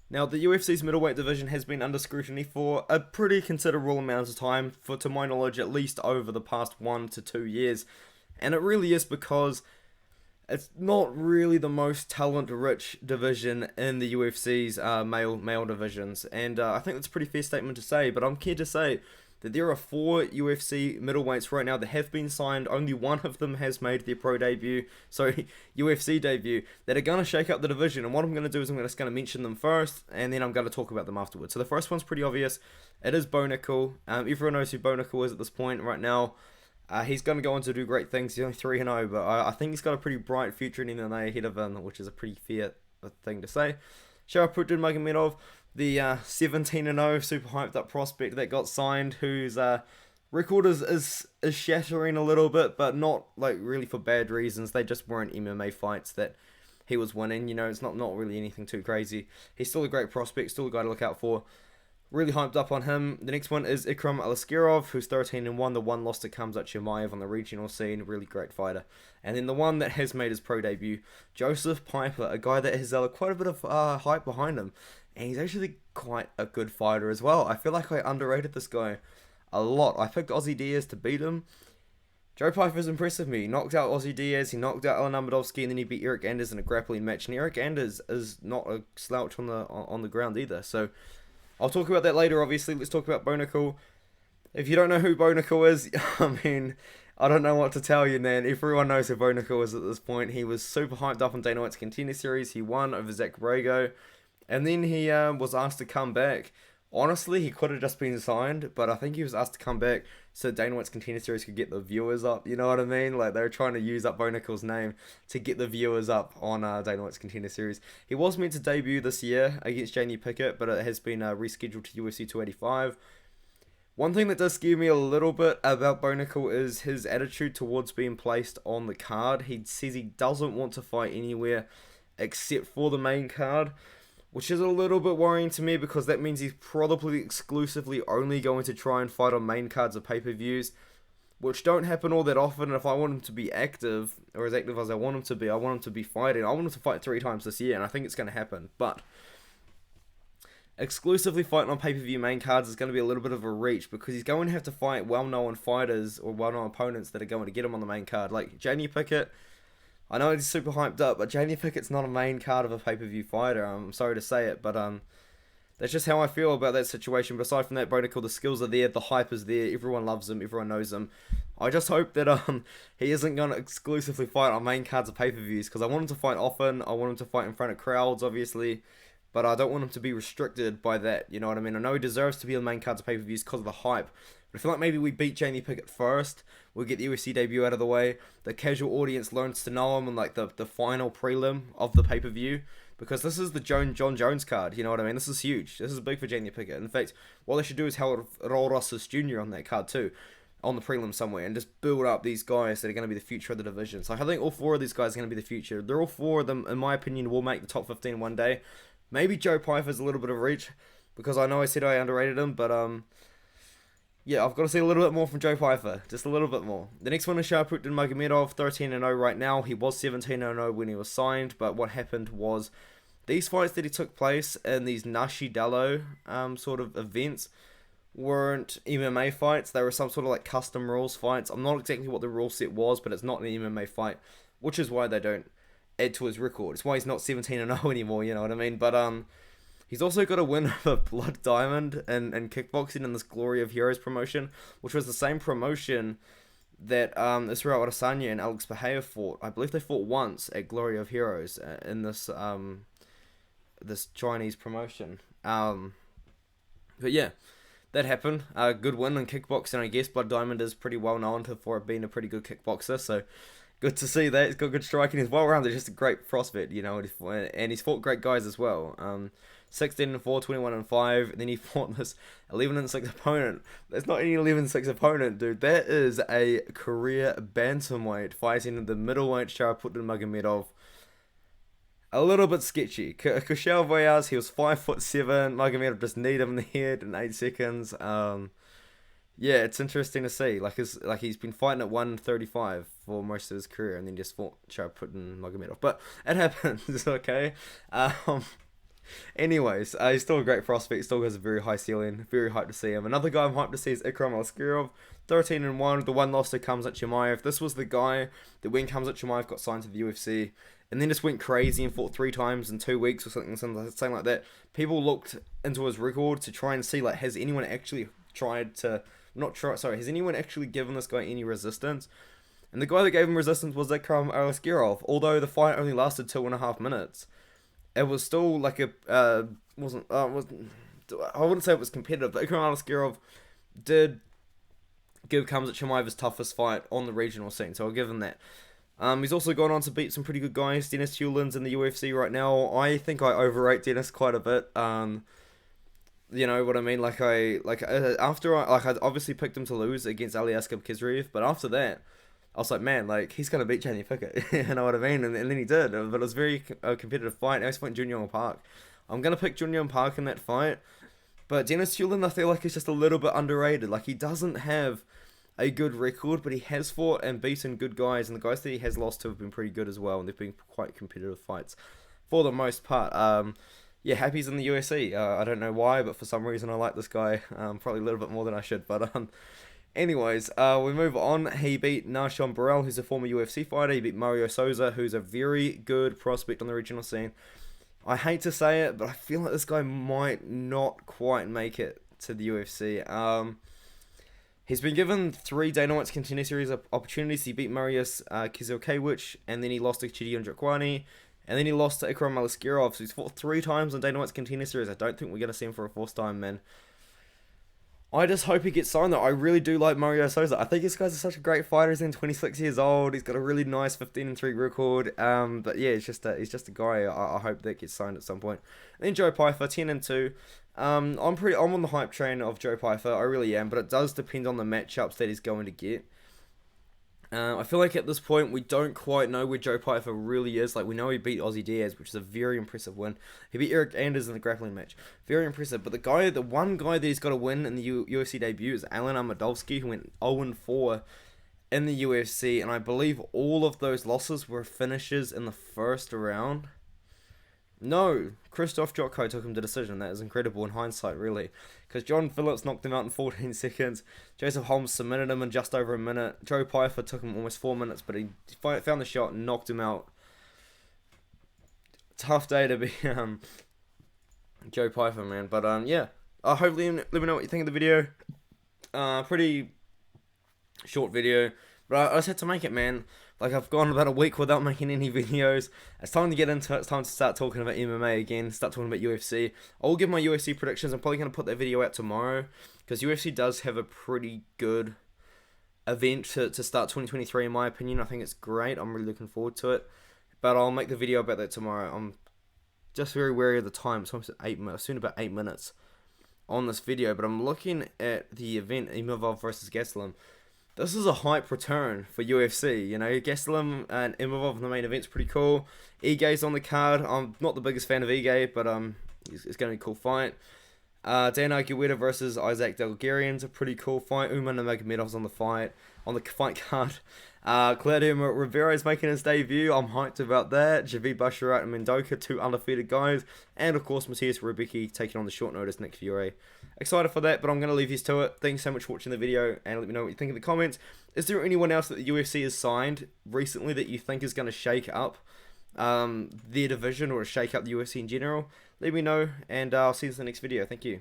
Now, the UFC's middleweight division has been under scrutiny for a pretty considerable amount of time, for to my knowledge, at least over the past 1 to 2 years. And it really is because it's not really the most talent-rich division in the UFC's male divisions, and I think that's a pretty fair statement to say. But I'm here to say that there are 4 UFC middleweights right now that have been signed. Only one of them has made their pro debut, sorry, UFC debut, that are going to shake up the division. And what I'm going to do is I'm just going to mention them first, and then I'm going to talk about them afterwards. So the first one's pretty obvious. It is Bo Nickel. Everyone knows who Bo Nickel is at this point right now. He's going to go on to do great things. He's only 3-0, but I think he's got a pretty bright future in MMA ahead of him, which is a pretty fair thing to say. Sharaputdin Magomedov, the 17-0 super hyped up prospect that got signed, whose record is shattering a little bit, but not like really for bad reasons. They just weren't MMA fights that he was winning. You know, it's not really anything too crazy. He's still a great prospect, still a guy to look out for. Really hyped up on him. The next one is Ikram Aliskerov, who's 13-1. The one loss to Khamzat Chimaev on the regional scene. Really great fighter. And then the one that has made his pro debut, Joseph Piper, a guy that has quite a bit of hype behind him. And he's actually quite a good fighter as well. I feel like I underrated this guy a lot. I picked Ozzy Diaz to beat him. Joe Piper's impressive me. He knocked out Ozzy Diaz, he knocked out Alan Amedovski, and then he beat Eric Anders in a grappling match. And Eric Anders is not a slouch on the ground either. So I'll talk about that later, obviously. Let's talk about Bo Nickel. If you don't know who Bo Nickel is, I mean, I don't know what to tell you, man. Everyone knows who Bo Nickel is at this point. He was super hyped up on Dana White's Contender Series. He won over Zach Borrego. And then he was asked to come back. Honestly, he could have just been signed, but I think he was asked to come back so Dana White's Contender Series could get the viewers up. You know what I mean? Like, they were trying to use up Bo Nickel's name to get the viewers up on Dana White's Contender Series. He was meant to debut this year against Jamie Pickett, but it has been rescheduled to UFC 285. One thing that does scare me a little bit about Bo Nickel is his attitude towards being placed on the card. He says he doesn't want to fight anywhere except for the main card, which is a little bit worrying to me because that means he's probably exclusively only going to try and fight on main cards of pay-per-views, which don't happen all that often. And if I want him to be active, or as active as I want him to be, I want him to be fighting. I want him to fight 3 times this year, and I think it's going to happen. But exclusively fighting on pay-per-view main cards is going to be a little bit of a reach because he's going to have to fight well-known fighters or well-known opponents that are going to get him on the main card. Like Jamie Pickett, I know he's super hyped up, but Jamie Pickett's not a main card of a pay-per-view fighter. I'm sorry to say it, but that's just how I feel about that situation. But aside from that, Bo Nickel, the skills are there, the hype is there, everyone loves him, everyone knows him. I just hope that he isn't going to exclusively fight on main cards of pay-per-views because I want him to fight often, I want him to fight in front of crowds, obviously, but I don't want him to be restricted by that, you know what I mean? I know he deserves to be on main cards of pay-per-views because of the hype, but I feel like maybe we beat Jamie Pickett first, we'll get the UFC debut out of the way, the casual audience learns to know him in like the final prelim of the pay-per-view, because this is the John Jones card, you know what I mean? This is huge. This is big for Jamie Pickett. In fact, what they should do is have Raul Rosas Jr. on that card too, on the prelim somewhere, and just build up these guys that are going to be the future of the division. So I think all 4 of these guys are going to be the future. They're all 4 of them, in my opinion, will make the top 15 one day. Maybe Joe Piper's a little bit of reach, because I know I said I underrated him, but yeah, I've got to see a little bit more from Joe Piper. Just a little bit more. The next one is Sharaputdin Magomedov, 13-0 right now. He was 17-0 when he was signed, but what happened was these fights that he took place in these Nashi Dallo sort of events weren't MMA fights. They were some sort of like custom rules fights. I'm not exactly what the rule set was, but it's not an MMA fight, which is why they don't add to his record. It's why he's not 17-0 anymore, you know what I mean? But he's also got a win over Blood Diamond and kickboxing in this Glory of Heroes promotion, which was the same promotion that Israel Adesanya and Alex Pereira fought. I believe they fought once at Glory of Heroes in this this Chinese promotion. But yeah, that happened. Good win in kickboxing, I guess. Blood Diamond is pretty well known for being a pretty good kickboxer, so good to see that. He's got good striking. He's well-rounded, just a great prospect, you know, and he's fought great guys as well. 16-4, 21-5, and then he fought this 11-6 opponent. That's not any 11-6 opponent, dude. That is a career bantamweight fighting the middleweight Sharaputdin Magomedov. A little bit sketchy. Kushel Voyaz, he was 5'7". Magomedov just kneed him in the head in 8 seconds. Yeah, it's interesting to see. He's been fighting at 135 for most of his career, and then just fought Sharaputdin Magomedov. But it happens, okay. Anyways, he's still a great prospect, still has a very high ceiling, very hyped to see him. Another guy I'm hyped to see is Ikram Aliskerov, 13-1, the one loss to Khamzat Chimaev. This was the guy that when Khamzat Chimaev got signed to the UFC, and then just went crazy and fought 3 times in 2 weeks or something like that. People looked into his record to try and see, like, has anyone actually has anyone actually given this guy any resistance? And the guy that gave him resistance was Ikram Aliskerov. Although the fight only lasted 2.5 minutes, it was still like I wouldn't say it was competitive, but Ikram Aliskerov did give Khamzat Chimaev his toughest fight on the regional scene, so I'll give him that. He's also gone on to beat some pretty good guys. Dennis Hewlin's in the UFC right now. I think I overrate Dennis quite a bit. You know what I mean? I obviously picked him to lose against Aliaskhab Khizriev, but after that, I was like, man, like, he's going to beat Jamie Pickett. You know what I mean? And then he did. But it was a very competitive fight. Now he's fighting Jun Park. I'm going to pick Jun Park in that fight. But Dennis Hewlin, I feel like he's just a little bit underrated. Like, he doesn't have a good record, but he has fought and beaten good guys. And the guys that he has lost to have been pretty good as well. And they've been quite competitive fights for the most part. Yeah, Happy's in the UFC. I don't know why, but for some reason I like this guy. Probably a little bit more than I should. But anyways, we move on. He beat Nashon Burrell, who's a former UFC fighter. He beat Mario Souza, who's a very good prospect on the regional scene. I hate to say it, but I feel like this guy might not quite make it to the UFC. He's been given 3 Dana White's Contender Series opportunities. He beat Marius Kizilkewicz, and then he lost to Chidi Njokwani, and then he lost to Ikram Aliskerov. So he's fought 3 times on Dana White's Contender Series. I don't think we're going to see him for a 4th time, man. I just hope he gets signed, though. I really do like Mario Souza. I think this guy's such a great fighter. He's 26 years old. He's got a really nice 15-3 record. But yeah, he's just a guy. I hope that gets signed at some point. And then Joe Pyfer, 10-2. I'm on the hype train of Joe Pyfer. I really am, but it does depend on the matchups that he's going to get. I feel like at this point we don't quite know where Joe Pyfer really is. Like, we know he beat Ozzy Diaz, which is a very impressive win. He beat Eric Anders in the grappling match, very impressive. But the one guy that he's got to win in the UFC debut is Alan Amadovsky, who went 0-4 in the UFC, and I believe all of those losses were finishes in the first round. No, Krzysztof Jotko took him to decision. That is incredible in hindsight, really. Because John Phillips knocked him out in 14 seconds. Joseph Holmes submitted him in just over a minute. Joe Pyfer took him almost 4 minutes, but he found the shot and knocked him out. Tough day to be Joe Pyfer, man. But yeah, hopefully let me know what you think of the video. Pretty short video, but I just had to make it, man. Like, I've gone about a week without making any videos. It's time to get into it. It's time to start talking about MMA again. Start talking about UFC. I'll give my UFC predictions. I'm probably going to put that video out tomorrow, because UFC does have a pretty good event to start 2023, in my opinion. I think it's great. I'm really looking forward to it. But I'll make the video about that tomorrow. I'm just very wary of the time. It's almost soon about 8 minutes on this video. But I'm looking at the event, Imavov versus Gastelum. This is a hype return for UFC, you know. Gastelum and Imavov in the main event's pretty cool. Ige's on the card. I'm not the biggest fan of Ige, but it's going to be a cool fight. Dana Guida versus Isaac Delgarian's a pretty cool fight. Uman Nurmagomedov's on the fight card. Claudio Rivera's making his debut. I'm hyped about that. Javid Basharat and Mendoza, 2 undefeated guys. And, of course, Matthias Rubicki taking on the short notice Nick Fury. Excited for that, but I'm going to leave you to it. Thanks so much for watching the video, and let me know what you think in the comments. Is there anyone else that the UFC has signed recently that you think is going to shake up their division or shake up the UFC in general? Let me know, and I'll see you in the next video. Thank you.